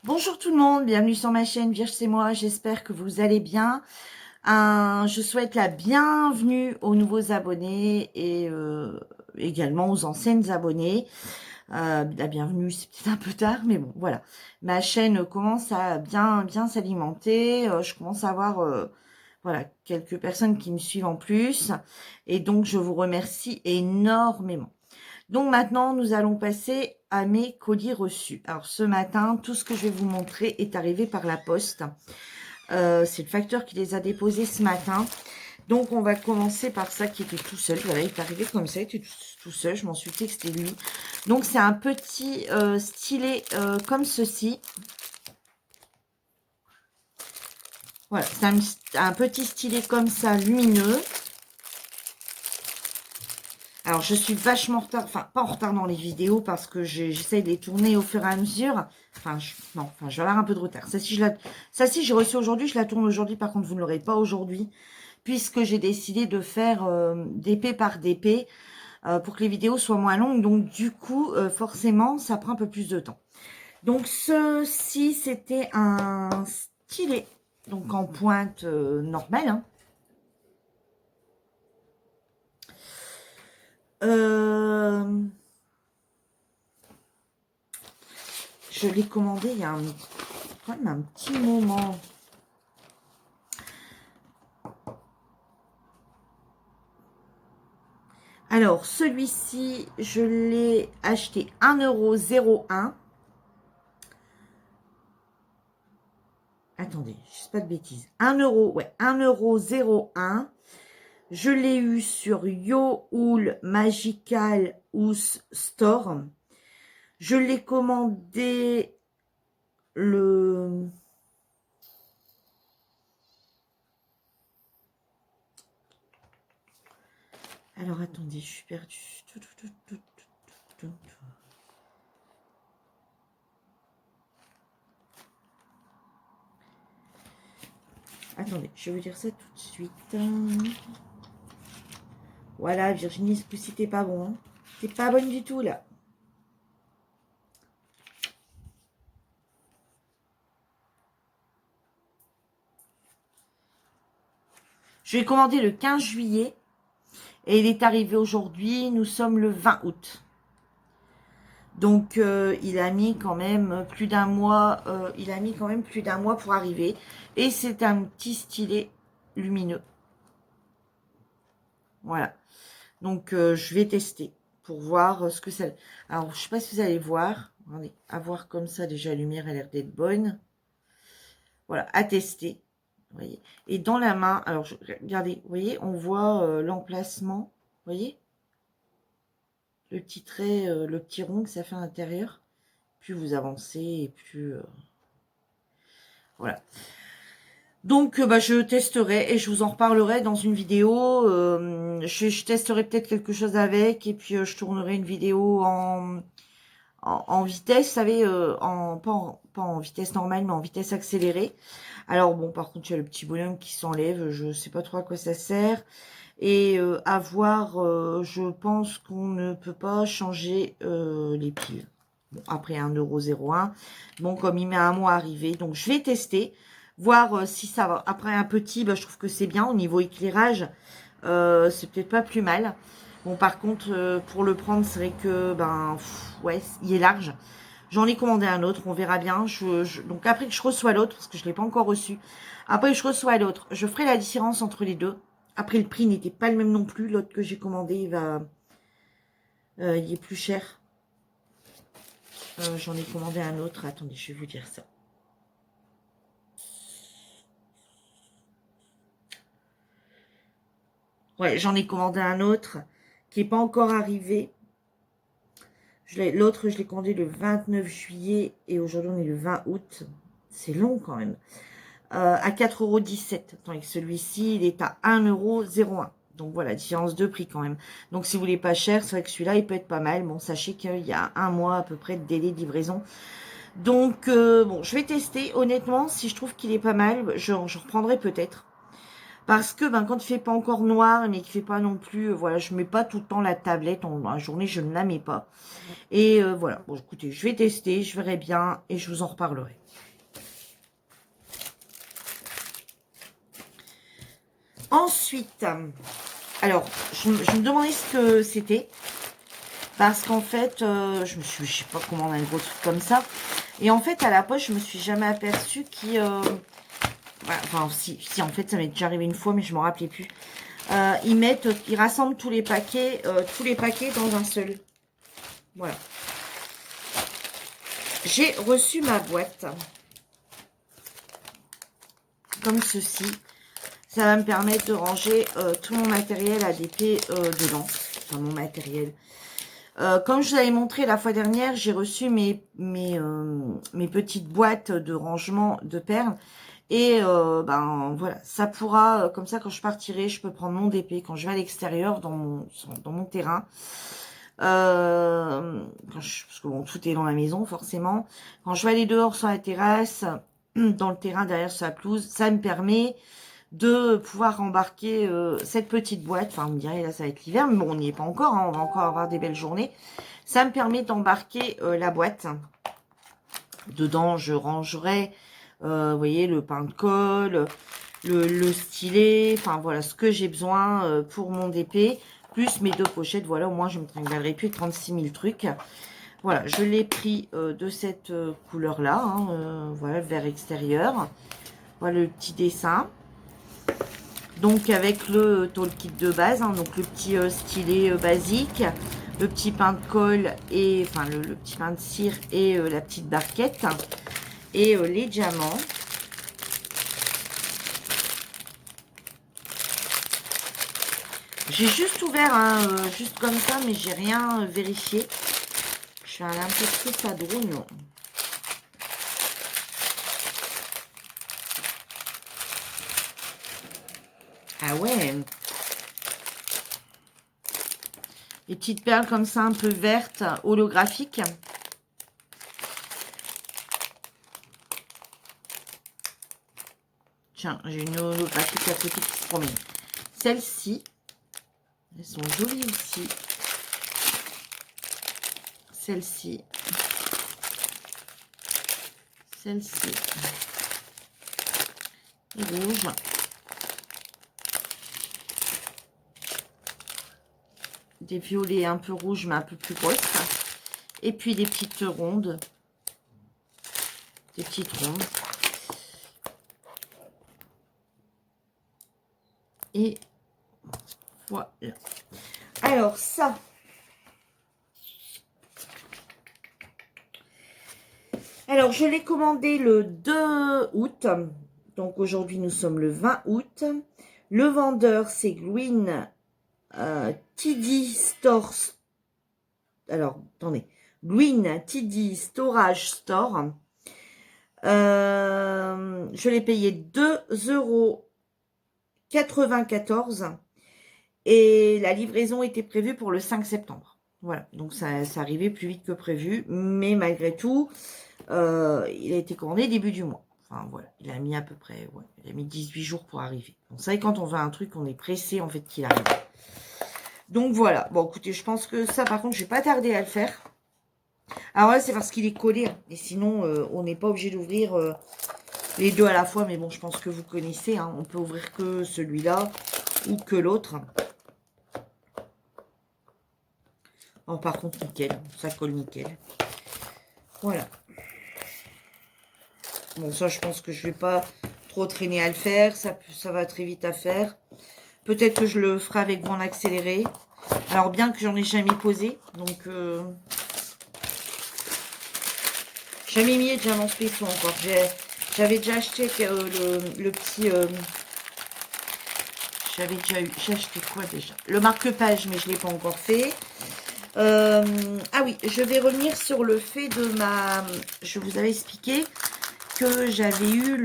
Bonjour tout le monde, bienvenue sur ma chaîne Vierge c'est moi, j'espère que vous allez bien. Je souhaite la bienvenue aux nouveaux abonnés et également aux anciennes abonnés. La bienvenue, c'est peut-être un peu tard, mais bon, voilà. Ma chaîne commence à bien s'alimenter. Je commence à avoir voilà, quelques personnes qui me suivent en plus. Et donc, je vous remercie énormément. Donc maintenant, nous allons passer à mes colis reçus. Alors ce matin, tout ce que je vais vous montrer est arrivé par la poste. C'est le facteur qui les a déposés ce matin. Donc on va commencer par ça qui était tout seul. Voilà, il est arrivé comme ça, il était tout seul. Je m'en suis dit que c'était lui. Donc c'est un petit stylet comme ceci. Voilà, c'est un petit stylet comme ça, lumineux. Alors, je suis vachement en retard, enfin, pas en retard dans les vidéos parce que j'essaye de les tourner au fur et à mesure. Enfin, je vais avoir un peu de retard. Ça, si j'ai reçu aujourd'hui, je la tourne aujourd'hui. Par contre, vous ne l'aurez pas aujourd'hui puisque j'ai décidé de faire d'épée par d'épée pour que les vidéos soient moins longues. Donc, du coup, forcément, ça prend un peu plus de temps. Donc, ceci, c'était un stylet, donc en pointe normale, hein. Euh, je l'ai commandé il y a quand même un petit moment. Alors, celui-ci, je l'ai acheté 1,01 €. Attendez, je ne dis pas de bêtises. 1 euro, ouais, 1,01 €. Je l'ai eu sur Yohool Magical House Store. Je l'ai commandé le... Alors, attendez, je suis perdue. Attendez, je vais vous dire ça tout de suite. Voilà, Virginie, ce coup-ci, t'es pas bon. Hein. T'es pas bonne du tout, là. Je l'ai commandé le 15 juillet. Et il est arrivé aujourd'hui, nous sommes le 20 août. Donc, il a mis quand même plus d'un mois, pour arriver. Et c'est un petit stylet lumineux. Voilà. Donc, je vais tester pour voir ce que ça... Alors, je sais pas si vous allez voir. Regardez, à voir comme ça, déjà, la lumière a l'air d'être bonne. Voilà, à tester. Vous voyez. Et dans la main, alors, regardez, vous voyez, on voit l'emplacement. Vous voyez le petit trait, le petit rond que ça fait à l'intérieur. Plus vous avancez et plus... voilà. Donc, bah, je testerai et je vous en reparlerai dans une vidéo. Je testerai peut-être quelque chose avec et puis je tournerai une vidéo en vitesse, vous savez, pas en vitesse normale, mais en vitesse accélérée. Alors bon, par contre, il y a le petit bonhomme qui s'enlève. Je sais pas trop à quoi ça sert. Et à voir, je pense qu'on ne peut pas changer les piles. Bon, après 1,01 €. Bon, comme il met un mois à arriver, donc je vais tester, voir si ça va. Après un petit, bah, je trouve que c'est bien au niveau éclairage. C'est peut-être pas plus mal. Bon, par contre, pour le prendre, c'est vrai que, ben, ouais, il est large. J'en ai commandé un autre, on verra bien. Donc après que je reçois l'autre, parce que je ne l'ai pas encore reçu, après que je reçois l'autre, je ferai la différence entre les deux. Après, le prix n'était pas le même non plus. L'autre que j'ai commandé, il est plus cher. J'en ai commandé un autre. Attendez, je vais vous dire ça. Ouais, j'en ai commandé un autre qui n'est pas encore arrivé. L'autre, je l'ai commandé le 29 juillet et aujourd'hui, on est le 20 août. C'est long quand même. À 4,17 €. Tandis que celui-ci, il est à 1,01 €. Donc voilà, différence de prix quand même. Donc si vous voulez pas cher, c'est vrai que celui-là, il peut être pas mal. Bon, sachez qu'il y a un mois à peu près de délai de livraison. Donc bon, je vais tester. Honnêtement, si je trouve qu'il est pas mal, je reprendrai peut-être. Parce que ben, quand il fait pas encore noir, mais qu'il fait pas non plus, voilà, je mets pas tout le temps la tablette dans la journée, je ne la mets pas. Et voilà, bon écoutez, je vais tester, je verrai bien et je vous en reparlerai. Ensuite, alors, je me demandais ce que c'était. Parce qu'en fait, je sais pas comment on a un gros truc comme ça. Et en fait, à la poche, je me suis jamais aperçue qu'il... enfin, si, en fait, ça m'est déjà arrivé une fois, mais je m'en rappelais plus. Ils rassemblent tous les paquets dans un seul. Voilà. J'ai reçu ma boîte. Comme ceci. Ça va me permettre de ranger tout mon matériel ADP dedans. Enfin, mon matériel. Comme je vous avais montré la fois dernière, j'ai reçu mes petites boîtes de rangement de perles. Et ben voilà, ça pourra, comme ça quand je partirai, je peux prendre mon DP quand je vais à l'extérieur dans mon terrain. Parce que bon, tout est dans la maison forcément. Quand je vais aller dehors sur la terrasse, dans le terrain derrière sur la pelouse, ça me permet de pouvoir embarquer cette petite boîte. Enfin, on me dirait là ça va être l'hiver, mais bon, on n'y est pas encore, hein, on va encore avoir des belles journées. Ça me permet d'embarquer la boîte. Dedans, je rangerai, vous voyez, le pain de colle, le stylet, enfin voilà, ce que j'ai besoin pour mon DP, plus mes deux pochettes. Voilà, au moins je me tringalerai plus 36 000 trucs. Voilà, je l'ai pris de cette couleur-là, hein, voilà, le vert extérieur. Voilà le petit dessin. Donc avec le toolkit de base, hein, donc le petit stylet basique, le petit pain de colle et enfin le petit pain de cire et la petite barquette et les diamants. J'ai juste ouvert juste comme ça, mais j'ai rien vérifié. Je vais aller un peu plus à drone. Ah ouais. Les petites perles comme ça, un peu vertes, holographiques. Tiens, j'ai une holographique à côté qui se promène. Celles-ci, elles sont jolies aussi. Celle-ci. Celle-ci. Rouge. Des violets un peu rouges, mais un peu plus grosses. Et puis des petites rondes. Des petites rondes. Et voilà. Alors ça. Alors je l'ai commandé le 2 août. Donc aujourd'hui nous sommes le 20 août. Le vendeur c'est Gwyn TD Store. Alors attendez. Gwyn TD Storage Store. Je l'ai payé 2,94 € et la livraison était prévue pour le 5 septembre. Voilà, donc ça arrivait plus vite que prévu, mais malgré tout, il a été commandé début du mois. Enfin voilà, il a mis à peu près, ouais, il a mis 18 jours pour arriver. Vous savez, quand on veut un truc, on est pressé en fait qu'il arrive. Donc voilà, bon écoutez, je pense que ça par contre, je vais pas tarder à le faire. Alors là, c'est parce qu'il est collé, hein. Et sinon, on n'est pas obligé d'ouvrir les deux à la fois. Mais bon, je pense que vous connaissez, hein. On peut ouvrir que celui-là ou que l'autre. Oh, par contre, nickel. Ça colle nickel. Voilà. Bon, ça, je pense que je vais pas trop traîner à le faire. Ça va très vite à faire. Peut-être que je le ferai avec vous en accéléré. Alors, bien que j'en ai jamais posé. Donc... jamais mis de diamants spéciaux encore. J'avais déjà acheté le petit... j'avais déjà eu... J'ai acheté quoi déjà? Le marque-page, mais je ne l'ai pas encore fait. Ah oui, je vais revenir sur le fait de ma... Je vous avais expliqué que j'avais eu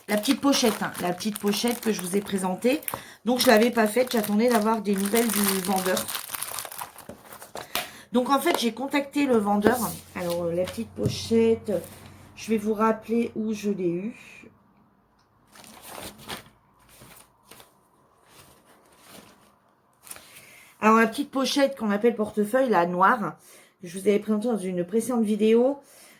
la petite pochette. Hein, la petite pochette que je vous ai présentée. Donc, je ne l'avais pas faite. J'attendais d'avoir des nouvelles du vendeur. Donc, en fait, j'ai contacté le vendeur. Alors, la petite pochette, je vais vous rappeler où je l'ai eu. Alors, la petite pochette qu'on appelle portefeuille, la noire, que je vous avais présentée dans une précédente vidéo.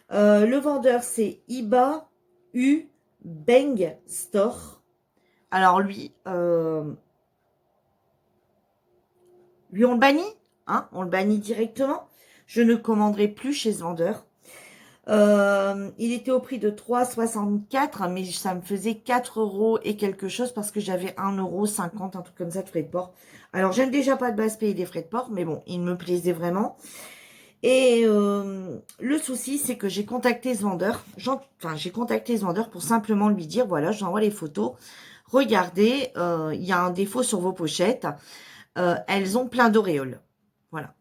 Le vendeur, c'est Iba U Bang Store. Alors, lui, on le bannit, hein, on le bannit directement. Je ne commanderai plus chez ce vendeur. Il était au prix de 3,64, mais ça me faisait 4 euros et quelque chose parce que j'avais 1,50 €, un truc comme ça de frais de port. Alors, j'aime déjà pas de base payer des frais de port, mais bon, il me plaisait vraiment. Et le souci, c'est que j'ai contacté ce vendeur. J'ai contacté ce vendeur pour simplement lui dire, voilà, j'envoie les photos. Regardez, il y a un défaut sur vos pochettes. Elles ont plein d'auréoles. Voilà.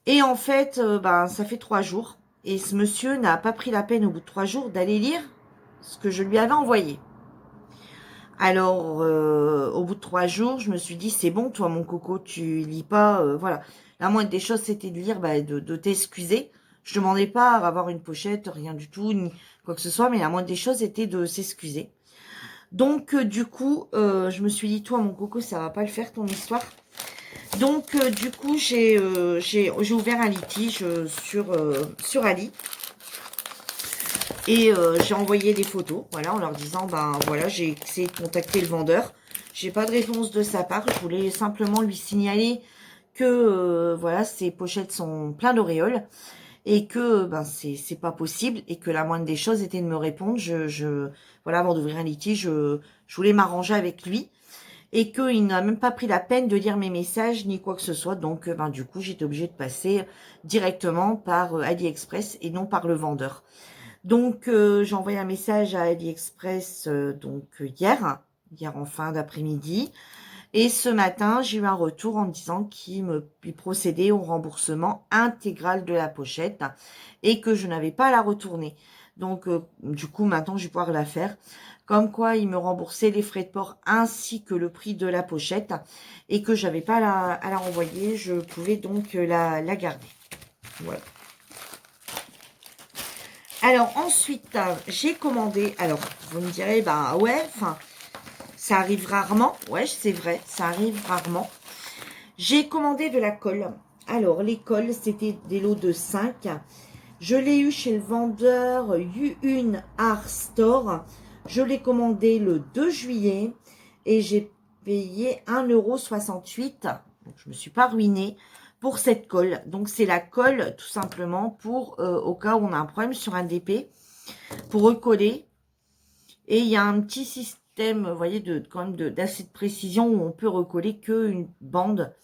Et en fait, ça fait 3 jours. Et ce monsieur n'a pas pris la peine au bout de 3 jours d'aller lire ce que je lui avais envoyé. Alors, au bout de 3 jours, je me suis dit, c'est bon, toi, mon coco, tu lis pas, voilà. La moindre des choses, c'était de lire, de t'excuser. Je demandais pas à avoir une pochette, rien du tout, ni quoi que ce soit, mais la moindre des choses était de s'excuser. Donc, du coup, je me suis dit, toi, mon coco, ça va pas le faire, ton histoire. Donc, du coup, j'ai ouvert un litige sur Ali. Et j'ai envoyé des photos, voilà, en leur disant, voilà, j'ai essayé de contacter le vendeur. J'ai pas de réponse de sa part. Je voulais simplement lui signaler que, voilà, ses pochettes sont pleines d'auréoles. Et que, c'est pas possible. Et que la moindre des choses était de me répondre. Voilà, avant d'ouvrir un litige, je voulais m'arranger avec lui. Et qu'il n'a même pas pris la peine de lire mes messages, ni quoi que ce soit. Donc, du coup, j'étais obligée de passer directement par AliExpress et non par le vendeur. Donc, j'ai envoyé un message à AliExpress hier en fin d'après-midi. Et ce matin, j'ai eu un retour en me disant qu'il procédait au remboursement intégral de la pochette et que je n'avais pas à la retourner. Donc, du coup, maintenant, je vais pouvoir la faire. Comme quoi, il me remboursait les frais de port ainsi que le prix de la pochette et que j'avais pas à la renvoyer. Je pouvais donc la garder. Voilà. Alors ensuite, j'ai commandé, alors vous me direz, ouais, enfin, ça arrive rarement. Ouais, c'est vrai, ça arrive rarement. J'ai commandé de la colle. Alors, les colles, c'était des lots de 5. Je l'ai eu chez le vendeur U1 Art Store. Je l'ai commandé le 2 juillet et j'ai payé 1,68 €. Donc, je ne me suis pas ruinée pour cette colle. Donc, c'est la colle tout simplement pour, au cas où on a un problème sur un DP, pour recoller. Et il y a un petit système, vous voyez, quand même d'assez de précision où on peut recoller qu'une bande.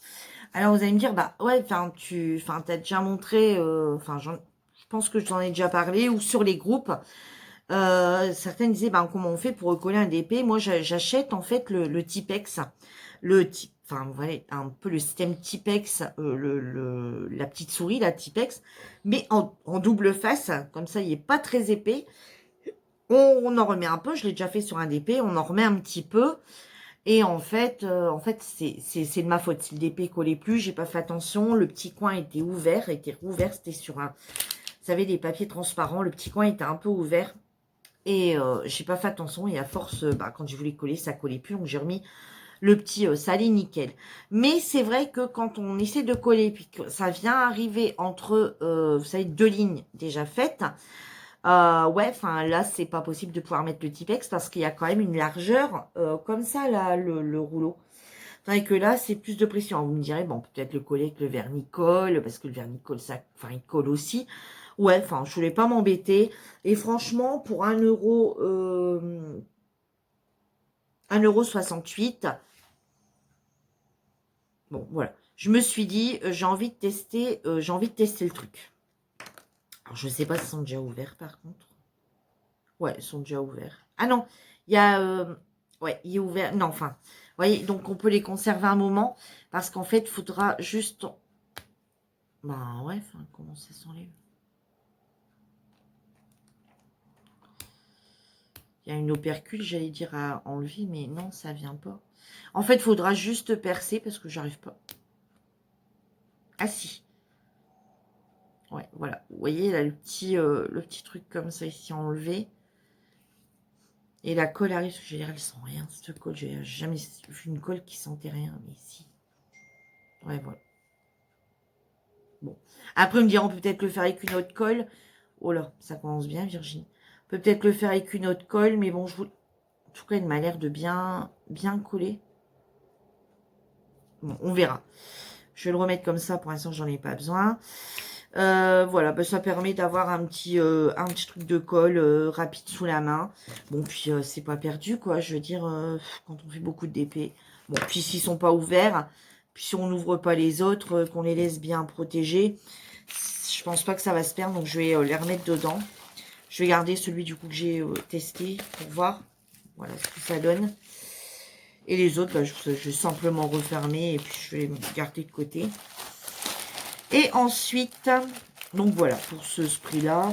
Alors, vous allez me dire, ouais, t'as déjà montré, je pense que je t'en ai déjà parlé, ou sur les groupes, certaines disaient, comment on fait pour recoller un DP? Moi, j'achète, en fait, le Tipex, vous voyez, un peu le système Tipex, la petite souris, la Tipex, mais en double face, comme ça, il n'est pas très épais. On en remet un peu, je l'ai déjà fait sur un DP, on en remet un petit peu. Et en fait, c'est de ma faute. Si le DP collait plus, j'ai pas fait attention. Le petit coin était ouvert, c'était sur un, vous savez, des papiers transparents. Le petit coin était un peu ouvert. Et j'ai pas fait attention. Et à force, quand je voulais coller, ça collait plus. Donc j'ai remis le petit, ça allait nickel. Mais c'est vrai que quand on essaie de coller, puis que ça vient arriver entre, vous savez, 2 lignes déjà faites, ouais, là, c'est pas possible de pouvoir mettre le Tipex parce qu'il y a quand même une largeur comme ça, là, le rouleau. Tandis que là, c'est plus de pression. Vous me direz, bon, peut-être le coller avec le vernicole, parce que le vernicole, il colle aussi. Ouais, je voulais pas m'embêter. Et franchement, pour 1,68 €, bon, voilà. Je me suis dit, j'ai envie de tester le truc. Alors, je sais pas s'ils sont déjà ouverts, par contre. Ouais, ils sont déjà ouverts. Ah non, il y a... ouais, il est ouvert. Non, vous voyez, donc on peut les conserver un moment. Parce qu'en fait, il faudra juste... ouais, comment ça s'enlève? Il y a une opercule, j'allais dire, à enlever, mais non, ça vient pas. En fait, il faudra juste percer parce que j'arrive pas. Ah si. Ouais, voilà. Vous voyez, là, le petit truc comme ça ici enlevé. Et la colle arrive, je veux dire, elle sent rien, cette colle. J'ai jamais vu une colle qui sentait rien, mais ici. Ouais, voilà. Bon. Après, on me diront peut-être le faire avec une autre colle. Oh là, ça commence bien, Virginie. Peut-être le faire avec une autre colle, mais bon, en tout cas, il m'a l'air de bien coller. Bon, on verra. Je vais le remettre comme ça. Pour l'instant, j'en ai pas besoin. Voilà, bah, ça permet d'avoir un petit truc de colle rapide sous la main. Bon, puis c'est pas perdu, quoi. Je veux dire, quand on fait beaucoup de DP. Bon, puis s'ils sont pas ouverts, puis si on n'ouvre pas les autres, qu'on les laisse bien protégés, je pense pas que ça va se perdre. Donc, je vais les remettre dedans. Je vais garder celui du coup que j'ai testé pour voir. Voilà ce que ça donne. Et les autres, bah, je vais simplement refermer et puis je vais les garder de côté. Et ensuite, donc voilà, pour ce prix-là.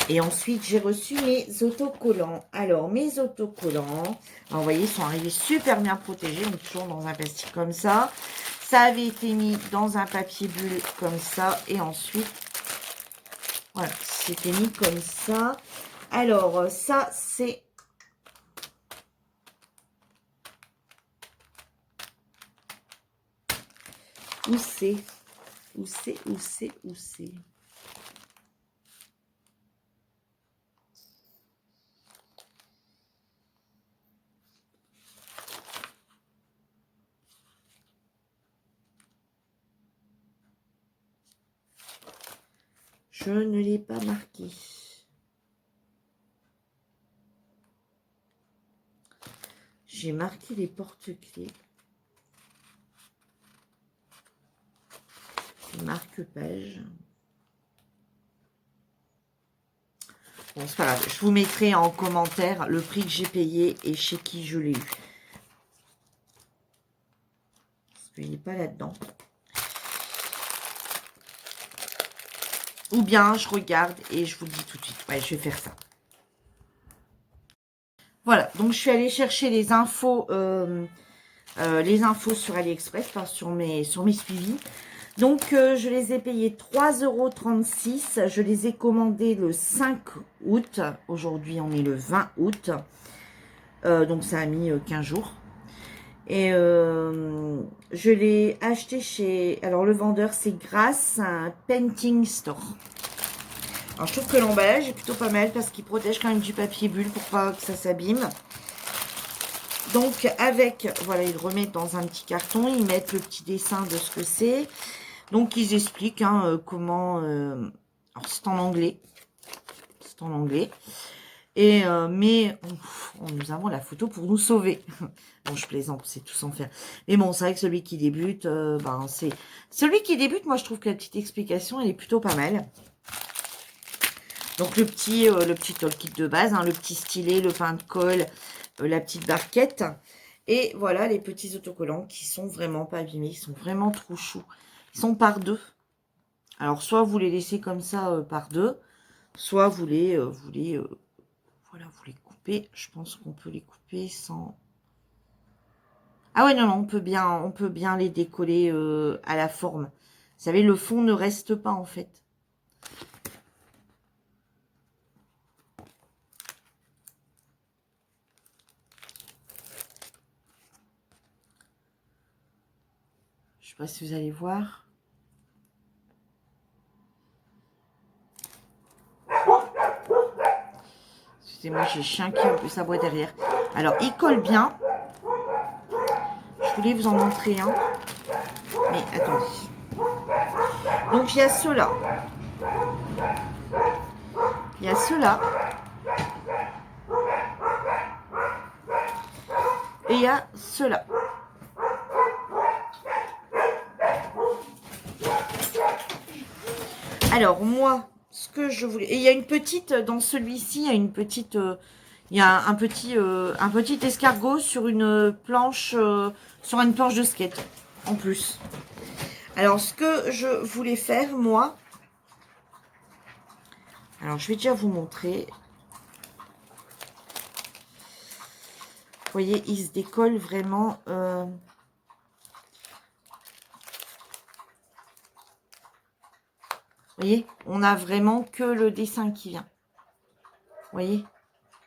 Et ensuite, j'ai reçu mes autocollants. Alors, mes autocollants, alors, vous voyez, ils sont arrivés super bien protégés, donc toujours dans un plastique comme ça. Ça avait été mis dans un papier bulle comme ça. Et ensuite, voilà, c'était mis comme ça. Alors, ça, c'est... Où c'est? Où c'est? Où c'est? Où c'est? Je ne l'ai pas marqué. J'ai marqué les porte-clés. Marque-page. Bon, c'est pas grave. Je vous mettrai en commentaire le prix que j'ai payé et chez qui je l'ai eu. Parce qu'il n'est pas là-dedans. Ou bien je regarde et je vous le dis tout de suite. Ouais, je vais faire ça. Voilà, donc je suis allée chercher les infos sur AliExpress, enfin, sur mes suivis. Donc, je les ai payés 3,36 €. Je les ai commandés le 5 août. Aujourd'hui, on est le 20 août. Donc, ça a mis 15 jours. Et je l'ai acheté chez... Alors, le vendeur, c'est Grasse Painting Store. Alors, je trouve que l'emballage est plutôt pas mal parce qu'il protège quand même du papier bulle pour pas que ça s'abîme. Donc, avec... Voilà, ils le remettent dans un petit carton. Ils mettent le petit dessin de ce que c'est. Donc, ils expliquent comment... alors, c'est en anglais. C'est en anglais. Et, mais nous avons la photo pour nous sauver. Bon, je plaisante, c'est tout sans faire. Mais bon, c'est vrai que celui qui débute, c'est... Celui qui débute, moi, je trouve que la petite explication, elle est plutôt pas mal. Donc, le petit toolkit de base, le petit stylet, le pain de colle, la petite barquette. Et voilà, les petits autocollants qui sont vraiment pas abîmés. Ils sont vraiment trop choux. Ils sont par deux. Alors, soit vous les laissez comme ça par deux, soit vous les coupez. Je pense qu'on peut les couper sans... Ah ouais, non, non, on peut bien les décoller à la forme. Vous savez, le fond ne reste pas, en fait. Je sais pas si vous allez voir. Excusez-moi, j'ai le chien qui s'aboie derrière. Alors, il colle bien. Je voulais vous en montrer un. Mais attendez. Donc, il y a ceux-là. Il y a ceux-là. Et il y a ceux-là. Alors, moi, ce que je voulais... Et il y a une petite, dans celui-ci, il y a une petite... il y a un petit escargot sur une planche de skate, en plus. Alors, ce que je voulais faire, moi... Alors, je vais déjà vous montrer. Vous voyez, il se décolle vraiment... Vous voyez, on a vraiment que le dessin qui vient. Vous voyez,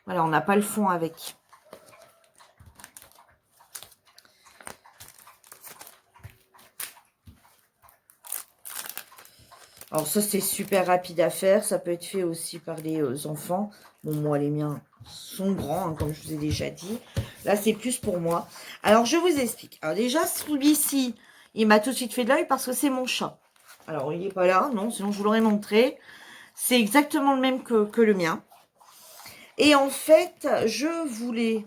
voilà, on n'a pas le fond avec. Alors ça, c'est super rapide à faire. Ça peut être fait aussi par les enfants. Bon, moi, les miens sont grands, hein, comme je vous ai déjà dit. Là, c'est plus pour moi. Alors, je vous explique. Alors déjà, celui-ci, il m'a tout de suite fait de l'œil parce que c'est mon chat. Alors, il n'est pas là, non, sinon je vous l'aurais montré. C'est exactement le même que le mien. Et en fait, je voulais,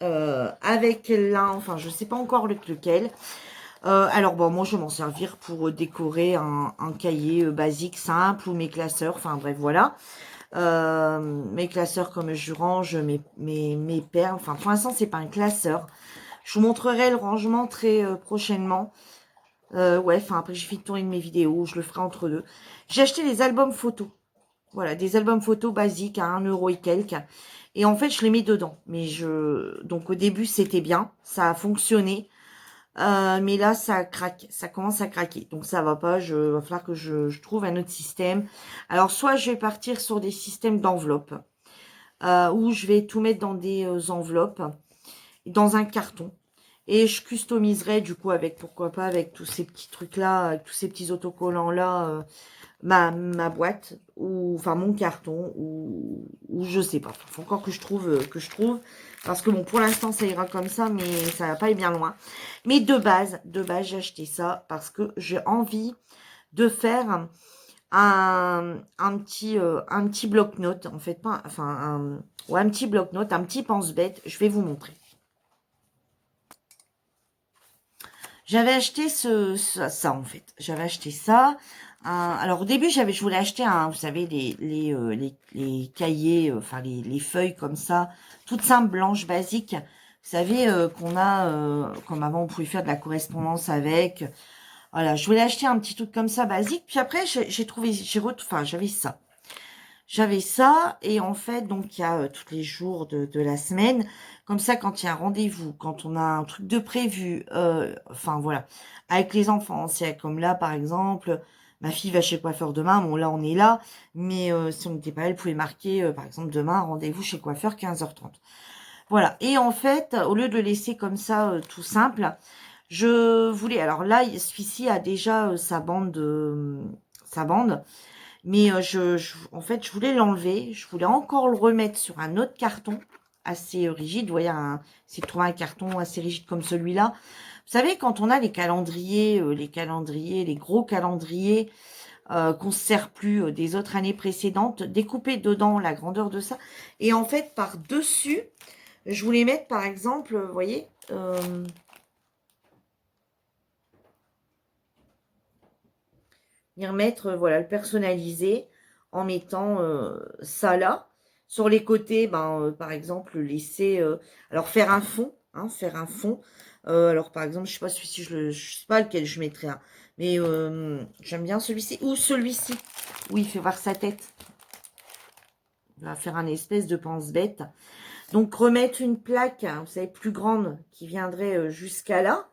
avec l'un, enfin, je ne sais pas encore lequel. Alors, bon, moi, je vais m'en servir pour décorer un cahier basique, simple, ou mes classeurs. Enfin, bref, voilà. Mes classeurs, comme je range mes perles. Enfin, pour l'instant, c'est pas un classeur. Je vous montrerai le rangement très prochainement. Ouais, enfin, après, j'ai fini de tourner de mes vidéos. Je le ferai entre deux. J'ai acheté des albums photos. Voilà, des albums photos basiques à 1 € et quelques. Et en fait, je les mets dedans. Donc, au début, c'était bien. Ça a fonctionné. Mais là, ça craque. Ça commence à craquer. Donc, ça va pas. Va falloir que je trouve un autre système. Alors, soit je vais partir sur des systèmes d'enveloppes. Où je vais tout mettre dans des enveloppes. Dans un carton. Et je customiserai, du coup, avec, pourquoi pas, avec tous ces petits trucs-là, avec tous ces petits autocollants-là, ma boîte, ou enfin mon carton, ou je sais pas. Faut encore que je trouve. Parce que bon, pour l'instant, ça ira comme ça, mais ça va pas aller bien loin. Mais de base, j'ai acheté ça parce que j'ai envie de faire un petit bloc-notes. En fait, pas, enfin, ouais, un petit bloc-notes, un petit pense-bête. Je vais vous montrer. J'avais acheté ça en fait. J'avais acheté ça. Alors au début, je voulais acheter vous savez, les cahiers, enfin les feuilles comme ça, toutes simples, blanches, basiques. Vous savez, qu'on a, comme avant, on pouvait faire de la correspondance avec. Voilà, je voulais acheter un petit truc comme ça, basique. Puis après, j'ai trouvé, enfin, j'avais ça. J'avais ça, et en fait, donc, il y a tous les jours de la semaine. Comme ça, quand il y a un rendez-vous, quand on a un truc de prévu, enfin, voilà, avec les enfants, c'est comme là, par exemple, ma fille va chez le coiffeur demain, bon, là, on est là, mais si on n'était pas là, elle pouvait marquer, par exemple, demain, rendez-vous chez le coiffeur, 15h30. Voilà, et en fait, au lieu de le laisser comme ça, tout simple, je voulais, alors là, celui-ci a déjà sa bande, mais en fait, je voulais l'enlever. Je voulais encore le remettre sur un autre carton assez rigide. Vous voyez, c'est de trouver un carton assez rigide comme celui-là. Vous savez, quand on a les calendriers, les gros calendriers qu'on ne se sert plus des autres années précédentes, découper dedans la grandeur de ça. Et en fait, par-dessus, je voulais mettre, par exemple, vous voyez, venir mettre, voilà, le personnaliser en mettant ça là. Sur les côtés, par exemple, laisser, alors faire un fond, hein, faire un fond. Alors par exemple, je sais pas celui-ci, je sais pas lequel je mettrais, hein, mais j'aime bien celui-ci ou celui-ci où il fait voir sa tête. On va faire un espèce de pense-bête. Donc remettre une plaque, hein, vous savez, plus grande qui viendrait jusqu'à là.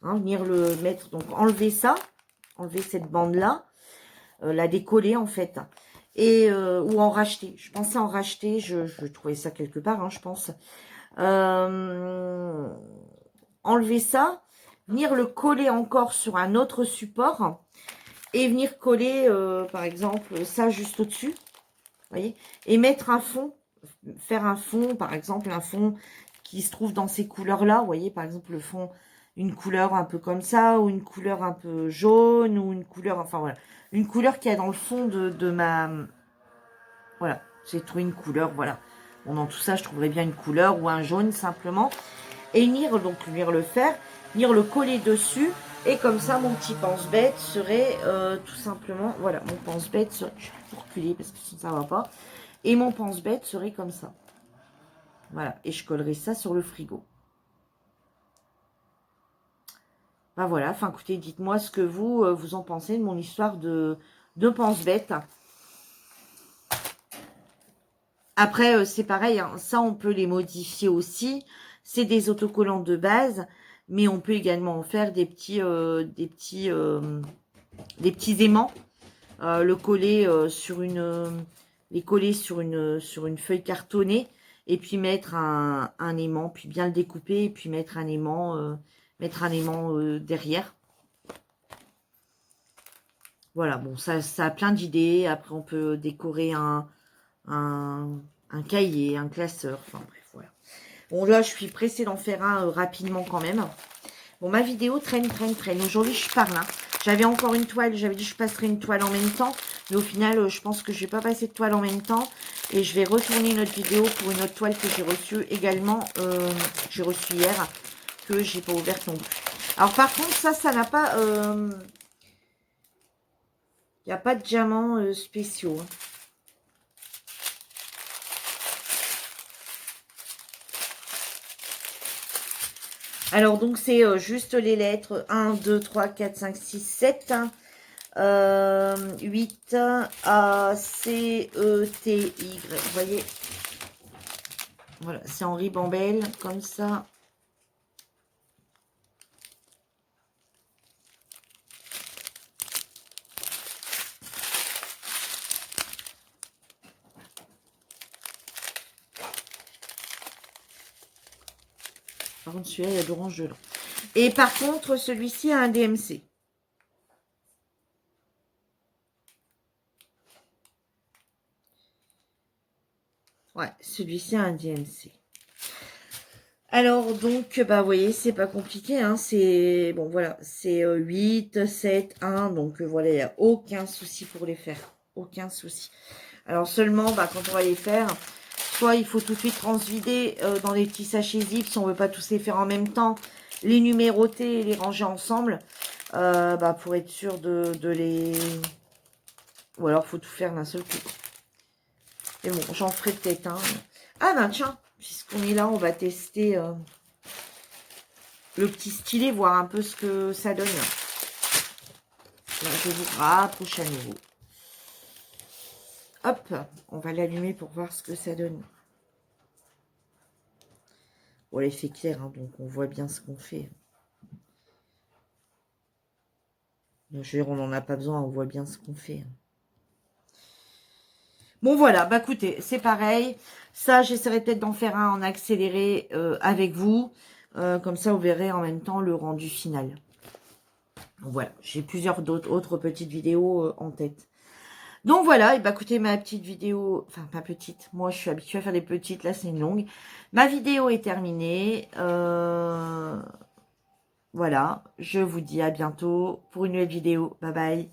Hein, venir le mettre, donc enlever ça, enlever cette bande-là. La décoller en fait, et ou en racheter. Je pensais en racheter, je trouvais ça quelque part, hein, je pense. Enlever ça, venir le coller encore sur un autre support, et venir coller, par exemple, ça juste au-dessus, voyez, et mettre un fond, faire un fond, par exemple, un fond qui se trouve dans ces couleurs-là, vous voyez, par exemple, le fond, une couleur un peu comme ça, ou une couleur un peu jaune, ou une couleur, enfin voilà, une couleur qui est dans le fond de ma... Voilà, j'ai trouvé une couleur, voilà. Bon, dans tout ça, je trouverais bien une couleur ou un jaune, simplement. Et venir le faire, venir le coller dessus, et comme ça, mon petit pense-bête serait tout simplement... Voilà, mon pense-bête serait... Je vais reculer parce que sinon ça va pas. Et mon pense-bête serait comme ça. Voilà, et je collerai ça sur le frigo. Ben voilà, enfin écoutez, dites-moi ce que vous en pensez de mon histoire de pense-bête. Après, c'est pareil, hein, ça on peut les modifier aussi. C'est des autocollants de base, mais on peut également en faire des petits aimants. Le coller les coller sur une feuille cartonnée, et puis mettre un aimant, puis bien le découper, et puis mettre un aimant derrière. Voilà, bon, ça a plein d'idées. Après, on peut décorer un cahier, un classeur. Enfin, bref, voilà. Bon, là, je suis pressée d'en faire un rapidement quand même. Bon, ma vidéo traîne. Aujourd'hui, je parle. Hein. J'avais encore une toile. J'avais dit que je passerais une toile en même temps. Mais au final, je pense que je vais pas passer de toile en même temps. Et je vais retourner une autre vidéo pour une autre toile que j'ai reçue également. J'ai reçue hier. Que j'ai pas ouverte non plus. Alors, par contre, ça n'a pas... Il n'y a pas de diamants spéciaux. Hein. Alors, donc, c'est juste les lettres 1, 2, 3, 4, 5, 6, 7, 8, A, C, E, T, Y. Vous voyez? Voilà, c'est en ribambelle, comme ça. Par contre, celui-là, il y a d'orange dedans. Et par contre, celui-ci a un DMC. Ouais, celui-ci a un DMC. Alors, donc, bah, vous voyez, c'est pas compliqué, hein, c'est, bon, voilà, c'est 8, 7, 1, donc, voilà, il n'y a aucun souci pour les faire, aucun souci. Alors, seulement, bah, quand on va les faire, soit il faut tout de suite transvider dans des petits sachets zip, si on veut pas tous les faire en même temps, les numéroter et les ranger ensemble, bah, pour être sûr de les... Ou alors, faut tout faire d'un seul coup. Mais bon, j'en ferai peut-être un. Ah, ben, tiens, puisqu'on est là, on va tester... le petit stylet, voir un peu ce que ça donne. Là, je vous rapproche à nouveau. Hop, on va l'allumer pour voir ce que ça donne. Bon, l'effet clair, hein, donc on voit bien ce qu'on fait. Je veux dire, on n'en a pas besoin, on voit bien ce qu'on fait. Bon, voilà, bah écoutez, c'est pareil. Ça, j'essaierai peut-être d'en faire un en accéléré avec vous. Comme ça, vous verrez en même temps le rendu final. Voilà, j'ai plusieurs autres petites vidéos en tête. Donc voilà, et bah écoutez, ma petite vidéo, enfin pas petite, moi je suis habituée à faire des petites, là c'est une longue. Ma vidéo est terminée. Voilà, je vous dis à bientôt pour une nouvelle vidéo. Bye bye.